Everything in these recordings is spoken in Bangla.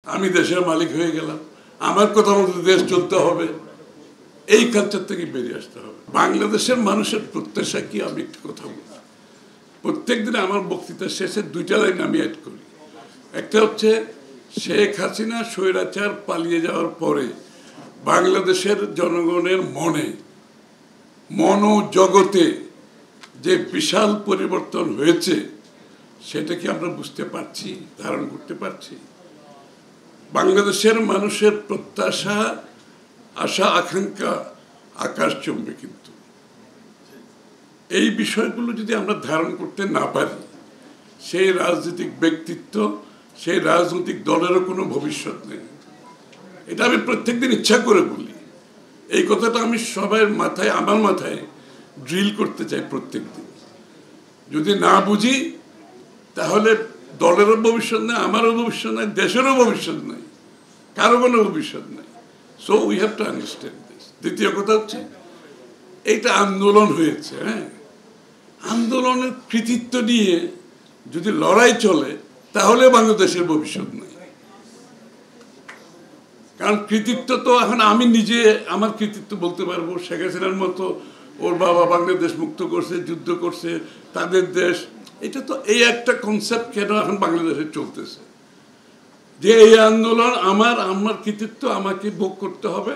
আমি দেশের মালিক হয়ে গেলাম, আমার কথা মতো দেশ চলতে হবে, এই কালচার থেকে বেরিয়ে আসতে হবে। বাংলাদেশের মানুষের প্রত্যাশা কি, আমি একটু কথা বলি। প্রত্যেকদিন আমার বক্তৃতার শেষে দুইটা লাইন আমি অ্যাড করি। একটা হচ্ছে, শেখ হাসিনা স্বৈরাচার পালিয়ে যাওয়ার পরে বাংলাদেশের জনগণের মনোজগতে যে বিশাল পরিবর্তন হয়েছে সেটা কি আমরা বুঝতে পারছি, ধারণ করতে পারছি? বাংলাদেশের মানুষের প্রত্যাশা, আশা আকাঙ্ক্ষা আকাশচুম্বী, কিন্তু এই বিষয়গুলো যদি আমরা ধারণ করতে না পারি, সেই রাজনৈতিক ব্যক্তিত্ব, সেই রাজনৈতিক দলেরও কোনো ভবিষ্যৎ নেই। এটা আমি প্রত্যেকদিন ইচ্ছা করে বলি। এই কথাটা আমি সবার মাথায়, আমার মাথায় ড্রিল করতে চাই প্রত্যেক দিন। যদি না বুঝি তাহলে দলেরও ভবিষ্যৎ নেই, আমারও ভবিষ্যৎ নেই, দেশেরও ভবিষ্যৎ নেই, কারো কোনো ভবিষ্যৎ নেই। So we have to understand this. দ্বিতীয় কথা হচ্ছে, এইটা আন্দোলন হয়েছে, হ্যাঁ, আন্দোলনের কৃতিত্ব নিয়ে যদি লড়াই চলে তাহলে বাংলাদেশের ভবিষ্যৎ নেই। কারণ কৃতিত্ব তো এখন আমি নিজে আমার কৃতিত্ব বলতে পারবো। শেখ হাসিনার মতো ওর বাবা বাংলাদেশ মুক্ত করছে, যুদ্ধ করছে, তাদের দেশ, এটা তো এই একটা কনসেপ্ট কেন এখন বাংলাদেশে চলতেছে যে এই আন্দোলন আমার কৃতিত্ব আমাকে ভোগ করতে হবে,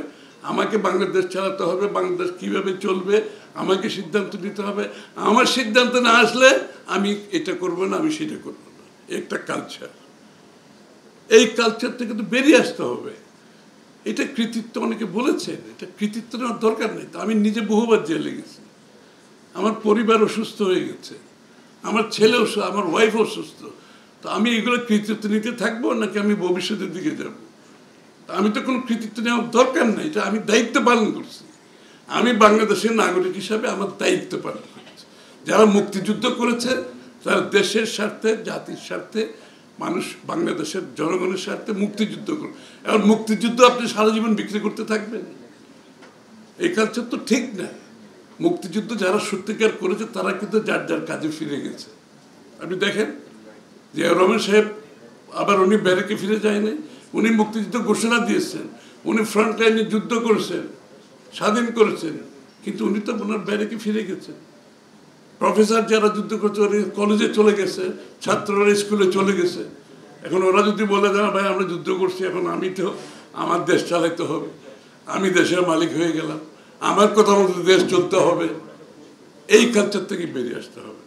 আমাকে বাংলাদেশ চালাতে হবে, বাংলাদেশ কিভাবে চলবে আমাকে সিদ্ধান্ত নিতে হবে, আমার সিদ্ধান্ত না আসলে আমি এটা করব না, আমি সেটা করবো না। একটা কালচার, এই কালচার থেকে তো বেরিয়ে আসতে হবে। এটা কৃতিত্ব, অনেকে বলেছেন এটা কৃতিত্ব নেওয়ার দরকার নেই। তো আমি নিজে বহুবার জেলে গেছি, আমার পরিবার অসুস্থ হয়ে গেছে, আমার ছেলে অসুস্থ, আমার ওয়াইফ অসুস্থ। তো আমি এগুলো কৃতিত্ব নিতে থাকবো নাকি আমি ভবিষ্যতের দিকে যাব? আমি তো কোনো কৃতিত্ব নেওয়ার দরকার নাই, এটা আমি দায়িত্ব পালন করছি। আমি বাংলাদেশের নাগরিক হিসাবে আমার দায়িত্ব পালন করছি। যারা মুক্তিযুদ্ধ করেছে তারা দেশের স্বার্থে, জাতির স্বার্থে, মানুষ বাংলাদেশের জনগণের স্বার্থে মুক্তিযুদ্ধ করে। এখন মুক্তিযুদ্ধ আপনি সারা জীবন বিক্রি করতে থাকবেন, এই কালচার তো ঠিক না। মুক্তিযুদ্ধ যারা সত্যিকার করেছে তারা কিন্তু যার যার কাজে ফিরে গেছে। আপনি দেখেন জিয়াউর রহমান সাহেব আবার উনি ব্যারেকে ফিরে যায়নি, উনি মুক্তিযুদ্ধ ঘোষণা দিয়েছেন, উনি ফ্রন্ট লাইনে যুদ্ধ করেছেন, স্বাধীন করেছেন, কিন্তু উনি তো ওনার ব্যারেকে ফিরে গেছেন। প্রফেসর যারা যুদ্ধ করছে ওরা কলেজে চলে গেছে, ছাত্ররা স্কুলে চলে গেছে। এখন ওরা যদি বলে দেন ভাই আমরা যুদ্ধ করছি, এখন আমি তো আমার দেশ চালাইতে হবে, আমি দেশের মালিক হয়ে গেলাম, আমার কথা মতো দেশ চলতে হবে, এই কালচার থেকে বেরিয়ে আসতে হবে।